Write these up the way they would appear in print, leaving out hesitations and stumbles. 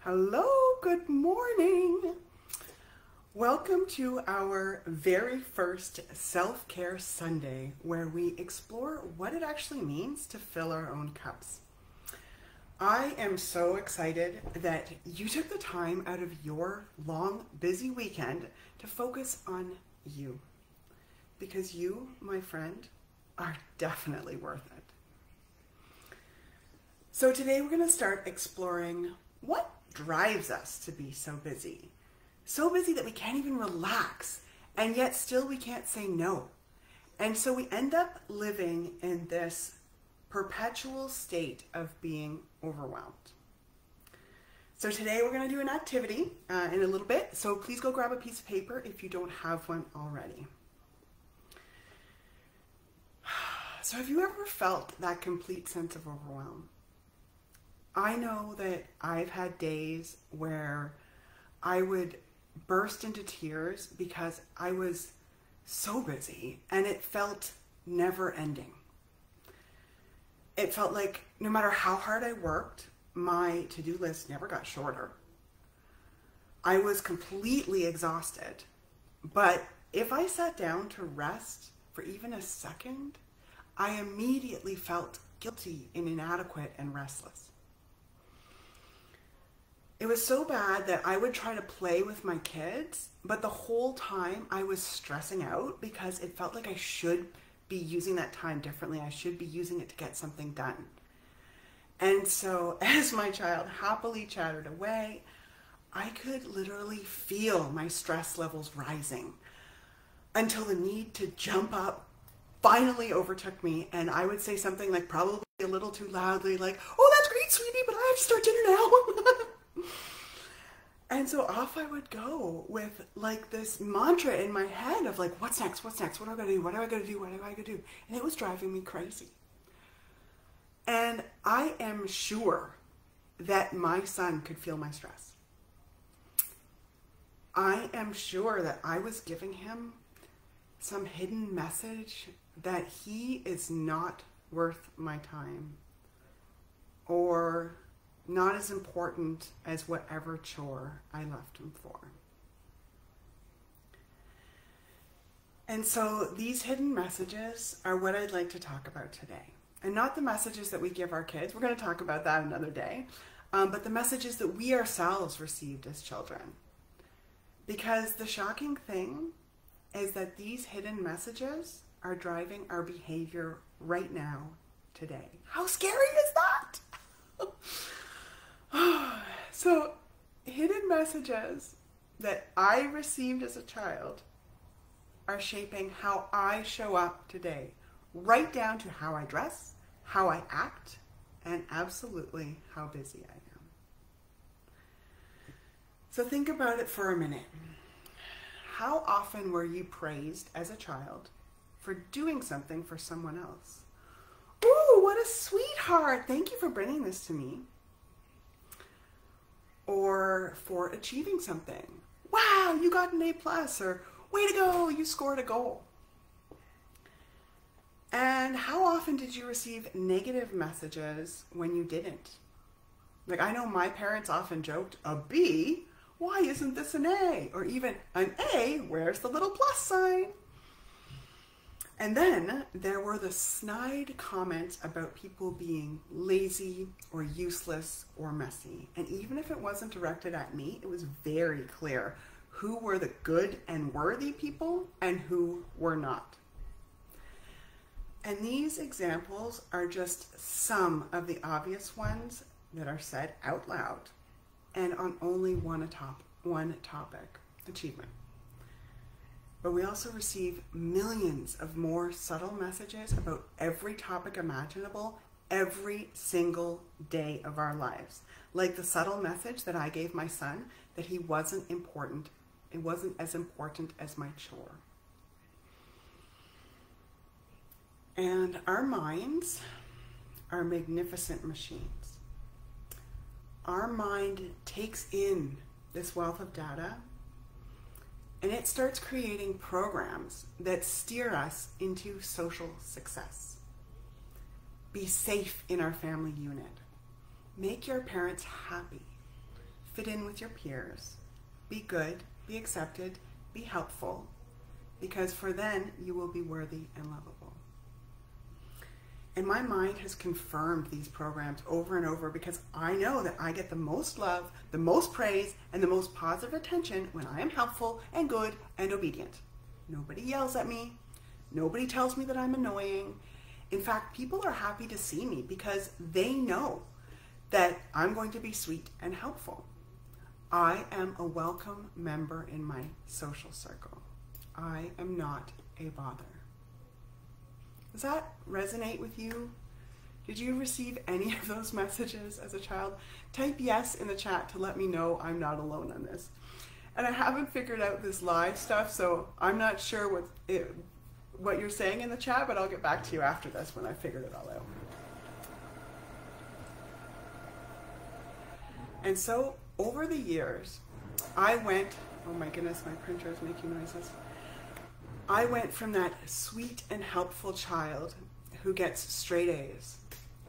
Hello, good morning. Welcome to our very first self-care Sunday where we explore what it actually means to fill our own cups. I am so excited that you took the time out of your long, busy weekend to focus on you. Because you, my friend, are definitely worth it. So today we're going to start exploring what drives us to be so busy. So busy that we can't even relax, and yet still we can't say no. And so we end up living in this perpetual state of being overwhelmed. So today we're going to do an activity in a little bit, so please go grab a piece of paper if you don't have one already. So have you ever felt that complete sense of overwhelm? I know that I've had days where I would burst into tears because I was so busy and it felt never ending. It felt like no matter how hard I worked, my to-do list never got shorter. I was completely exhausted, but if I sat down to rest for even a second, I immediately felt guilty and inadequate and restless. It was so bad that I would try to play with my kids, but the whole time I was stressing out because it felt like I should be using that time differently. I should be using it to get something done. And so as my child happily chattered away, I could literally feel my stress levels rising until the need to jump up finally overtook me, and I would say something like, probably a little too loudly, like, "Oh, that's great, sweetie, but I have to start dinner now." And so off I would go with like this mantra in my head of like, what's next? What's next? What do I gotta do? What do I gotta do? What do I gotta do? And it was driving me crazy. And I am sure that my son could feel my stress. I am sure that I was giving him some hidden message that he is not worth my time or not as important as whatever chore I left him for. And so these hidden messages are what I'd like to talk about today. And not the messages that we give our kids, we're going to talk about that another day, but the messages that we ourselves received as children. Because the shocking thing is that these hidden messages are driving our behavior right now, today. How scary is that? So, hidden messages that I received as a child are shaping how I show up today, right down to how I dress, how I act, and absolutely how busy I am. So think about it for a minute. How often were you praised as a child for doing something for someone else? "Ooh, what a sweetheart! Thank you for bringing this to me." Or for achieving something. "Wow, you got an A+," or "Way to go, you scored a goal." And how often did you receive negative messages when you didn't? Like, I know my parents often joked, "A B? Why isn't this an A?" Or even, "An A, where's the little plus sign?" And then there were the snide comments about people being lazy or useless or messy. And even if it wasn't directed at me, it was very clear who were the good and worthy people and who were not. And these examples are just some of the obvious ones that are said out loud and on only one topic, achievement. But we also receive millions of more subtle messages about every topic imaginable every single day of our lives. Like the subtle message that I gave my son that he wasn't important. It wasn't as important as my chore. And our minds are magnificent machines. Our mind takes in this wealth of data and it starts creating programs that steer us into social success. Be safe in our family unit. Make your parents happy. fit in with your peers, be good, be accepted, be helpful, because for then you will be worthy and lovable. And my mind has confirmed these programs over and over because I know that I get the most love, the most praise, and the most positive attention when I am helpful and good and obedient. Nobody yells at me. Nobody tells me that I'm annoying. In fact, people are happy to see me because they know that I'm going to be sweet and helpful. I am a welcome member in my social circle. I am not a bother. Does that resonate with you? Did you receive any of those messages as a child? Type yes in the chat to let me know I'm not alone on this. And I haven't figured out this live stuff, so I'm not sure what you're saying in the chat, but I'll get back to you after this when I figured it all out. And so over the years, I went, oh my goodness, my printer is making noises. I went from that sweet and helpful child who gets straight A's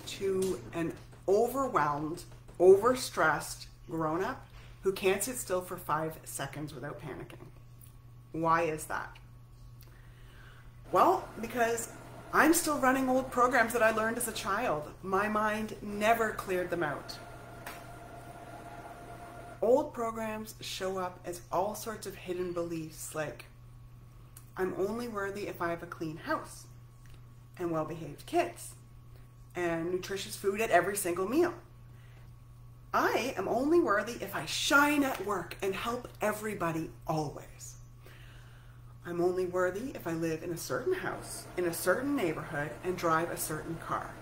to an overwhelmed, overstressed grown-up who can't sit still for 5 seconds without panicking. Why is that? Well, because I'm still running old programs that I learned as a child. My mind never cleared them out. Old programs show up as all sorts of hidden beliefs like, I'm only worthy if I have a clean house and well-behaved kids and nutritious food at every single meal. I am only worthy if I shine at work and help everybody always. I'm only worthy if I live in a certain house, in a certain neighborhood, and drive a certain car.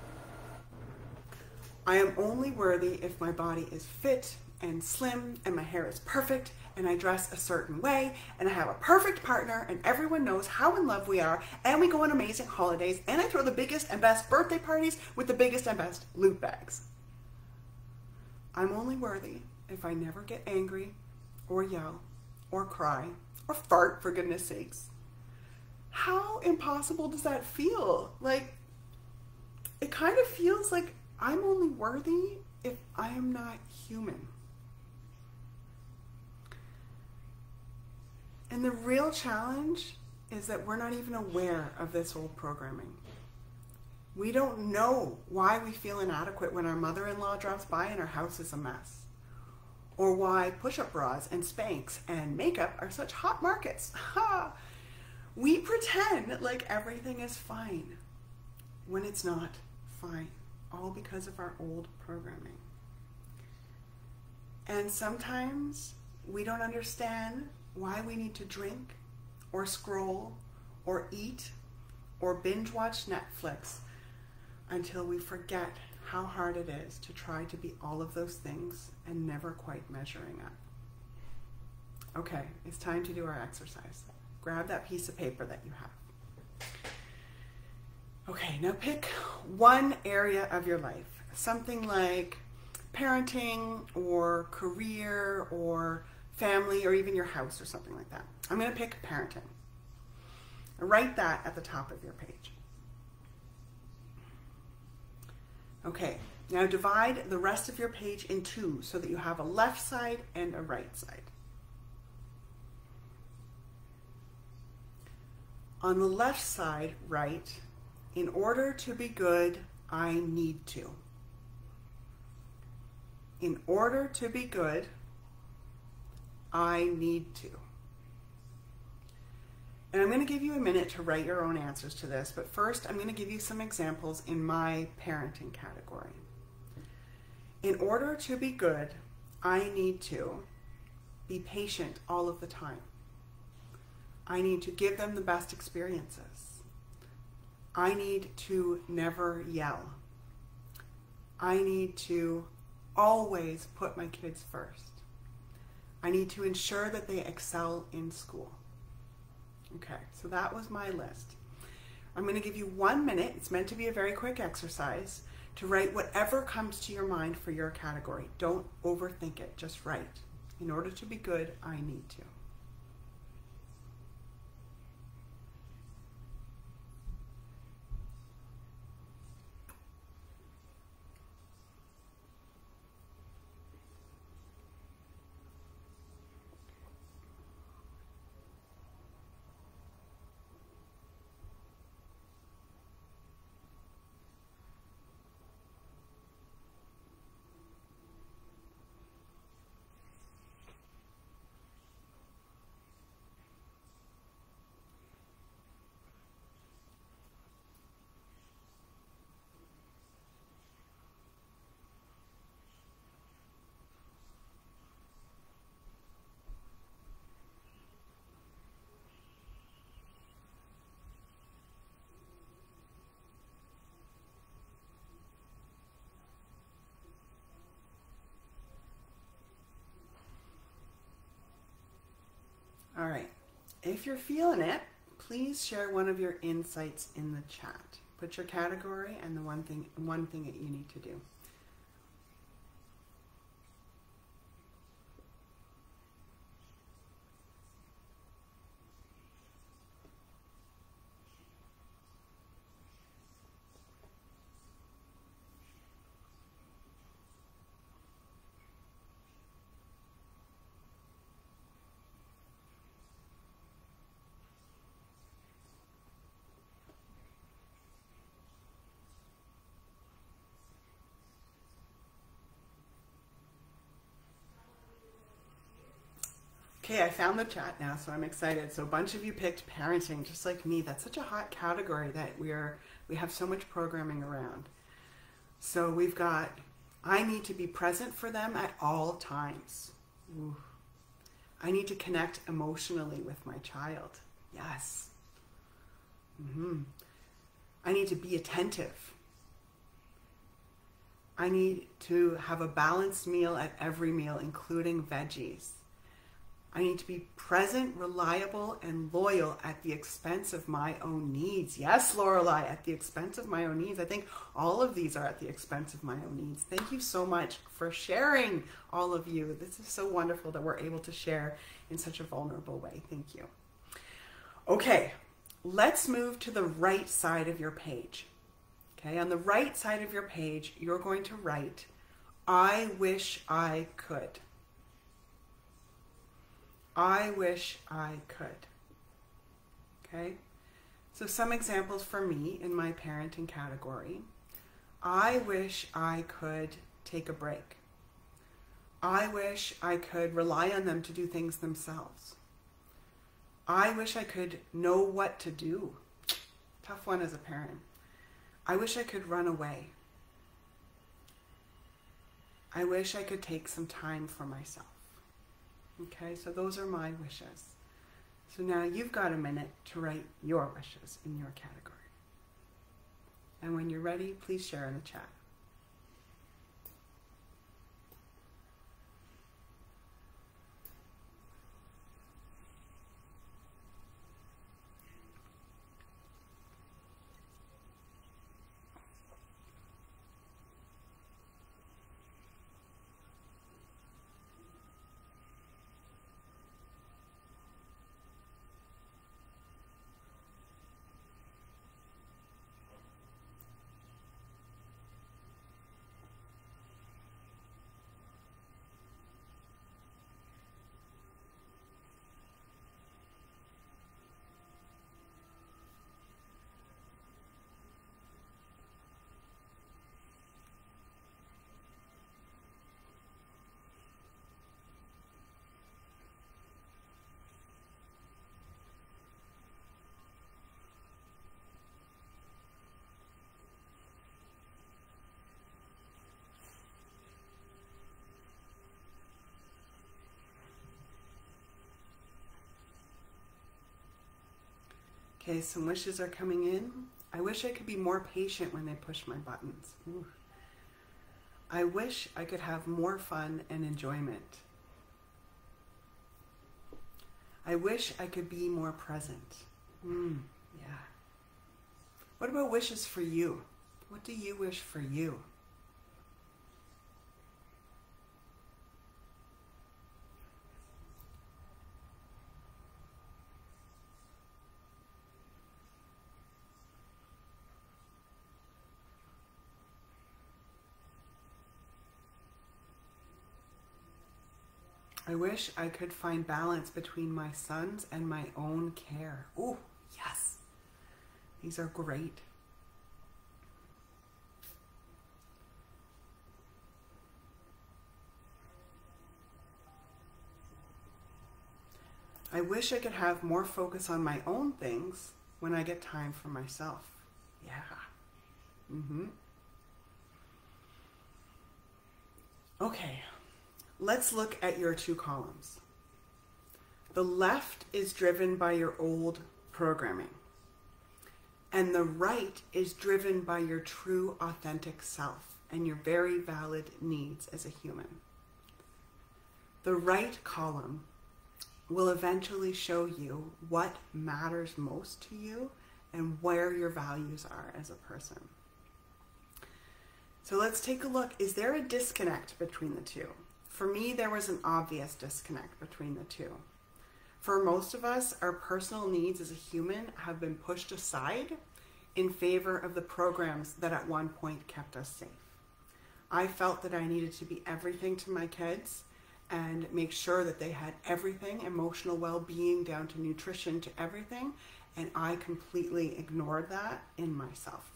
I am only worthy if my body is fit and slim and my hair is perfect and I dress a certain way and I have a perfect partner and everyone knows how in love we are and we go on amazing holidays and I throw the biggest and best birthday parties with the biggest and best loot bags. I'm only worthy if I never get angry or yell or cry or fart, for goodness sakes. How impossible does that feel? Like, it kind of feels like I'm only worthy if I am not human. And the real challenge is that we're not even aware of this old programming. We don't know why we feel inadequate when our mother-in-law drops by and our house is a mess. Or why push-up bras and Spanx and makeup are such hot markets. Ha! We pretend like everything is fine when it's not fine, all because of our old programming. And sometimes we don't understand why we need to drink or scroll or eat or binge watch Netflix until we forget how hard it is to try to be all of those things and never quite measuring up. Okay, it's time to do our exercise. Grab that piece of paper that you have. Okay, now pick one area of your life, something like parenting or career or family or even your house or something like that. I'm going to pick parenting. Write that at the top of your page. Okay, now divide the rest of your page in two so that you have a left side and a right side. On the left side, write, in order to be good, I need to. In order to be good, I need to. And I'm going to give you a minute to write your own answers to this, but first I'm going to give you some examples in my parenting category. In order to be good, I need to be patient all of the time. I need to give them the best experiences. I need to never yell. I need to always put my kids first. I need to ensure that they excel in school. Okay, so that was my list. I'm going to give you 1 minute. It's meant to be a very quick exercise to write whatever comes to your mind for your category. Don't overthink it, just write. In order to be good, I need to. If you're feeling it, please share one of your insights in the chat. Put your category and the one thing that you need to do. Okay, I found the chat now, so I'm excited. So a bunch of you picked parenting, just like me. That's such a hot category that we have so much programming around. So we've got, I need to be present for them at all times. Ooh. I need to connect emotionally with my child. Yes. I need to be attentive. I need to have a balanced meal at every meal, including veggies. I need to be present, reliable, and loyal at the expense of my own needs. Yes, Lorelei, at the expense of my own needs. I think all of these are at the expense of my own needs. Thank you so much for sharing, all of you. This is so wonderful that we're able to share in such a vulnerable way. Thank you. Okay, let's move to the right side of your page. Okay, on the right side of your page, you're going to write, I wish I could. I wish I could. Okay? So some examples for me in my parenting category. I wish I could take a break. I wish I could rely on them to do things themselves. I wish I could know what to do. Tough one as a parent. I wish I could run away. I wish I could take some time for myself. Okay, so those are my wishes. So now you've got a minute to write your wishes in your category. And when you're ready, please share in the chat. Okay, some wishes are coming in. I wish I could be more patient when they push my buttons. Ooh. I wish I could have more fun and enjoyment. I wish I could be more present. Yeah. What about wishes for you? What do you wish for you? I wish I could find balance between my sons and my own care. Oh, yes. These are great. I wish I could have more focus on my own things when I get time for myself. Yeah. Okay. Let's look at your two columns. The left is driven by your old programming, and the right is driven by your true, authentic self and your very valid needs as a human. The right column will eventually show you what matters most to you and where your values are as a person. So let's take a look. Is there a disconnect between the two? For me, there was an obvious disconnect between the two. For most of us, our personal needs as a human have been pushed aside in favor of the programs that at one point kept us safe. I felt that I needed to be everything to my kids and make sure that they had everything, emotional well-being down to nutrition to everything, and I completely ignored that in myself.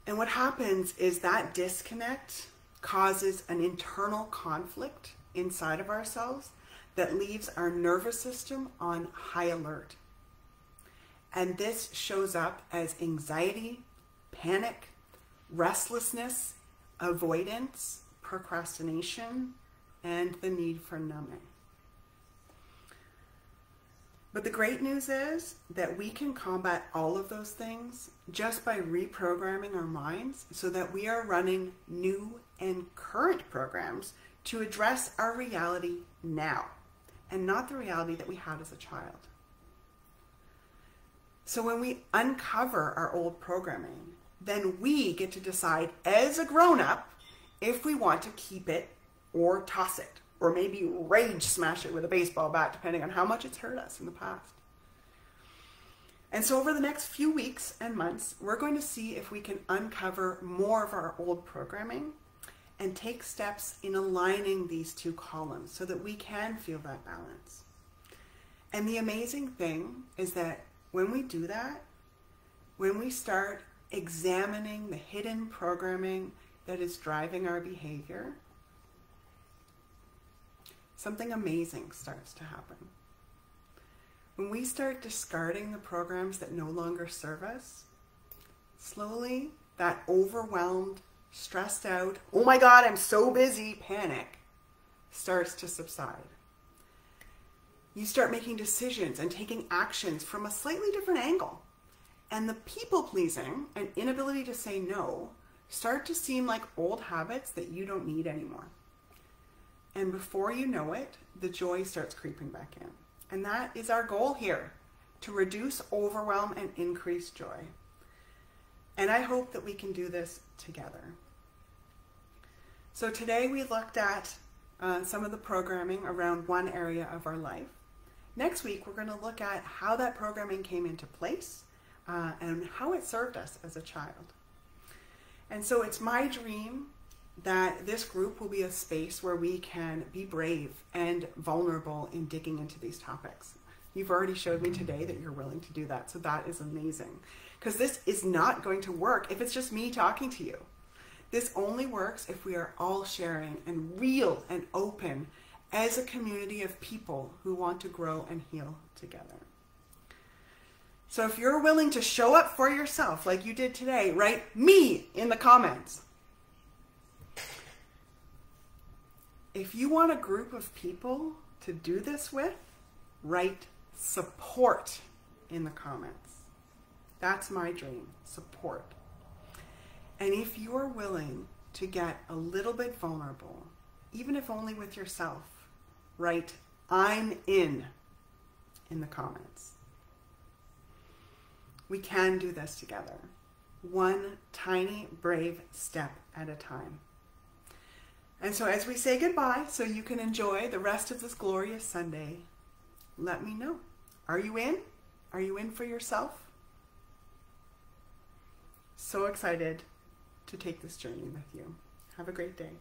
And what happens is that disconnect causes an internal conflict inside of ourselves that leaves our nervous system on high alert. And this shows up as anxiety, panic, restlessness, avoidance, procrastination, and the need for numbing. But the great news is that we can combat all of those things just by reprogramming our minds so that we are running new and current programs to address our reality now and not the reality that we had as a child. So when we uncover our old programming, then we get to decide as a grown-up if we want to keep it or toss it, or maybe rage smash it with a baseball bat, depending on how much it's hurt us in the past. And so over the next few weeks and months, we're going to see if we can uncover more of our old programming and take steps in aligning these two columns so that we can feel that balance. And the amazing thing is that when we do that, when we start examining the hidden programming that is driving our behavior, something amazing starts to happen. When we start discarding the programs that no longer serve us, slowly that overwhelmed, stressed out, oh my God, I'm so busy, panic starts to subside. You start making decisions and taking actions from a slightly different angle. And the people pleasing and inability to say no start to seem like old habits that you don't need anymore. And before you know it, the joy starts creeping back in. And that is our goal here, to reduce overwhelm and increase joy. And I hope that we can do this together. So today we looked at some of the programming around one area of our life. Next week, we're going to look at how that programming came into place and how it served us as a child. And so it's my dream that this group will be a space where we can be brave and vulnerable in digging into these topics. You've already showed me today that you're willing to do that, so that is amazing. Because this is not going to work if it's just me talking to you. This only works if we are all sharing and real and open as a community of people who want to grow and heal together. So if you're willing to show up for yourself like you did today, write me in the comments. If you want a group of people to do this with, write support in the comments. That's my dream, support. And if you are willing to get a little bit vulnerable, even if only with yourself, write I'm in the comments. We can do this together, one tiny brave step at a time. And so as we say goodbye, so you can enjoy the rest of this glorious Sunday, let me know. Are you in? Are you in for yourself? So excited to take this journey with you. Have a great day.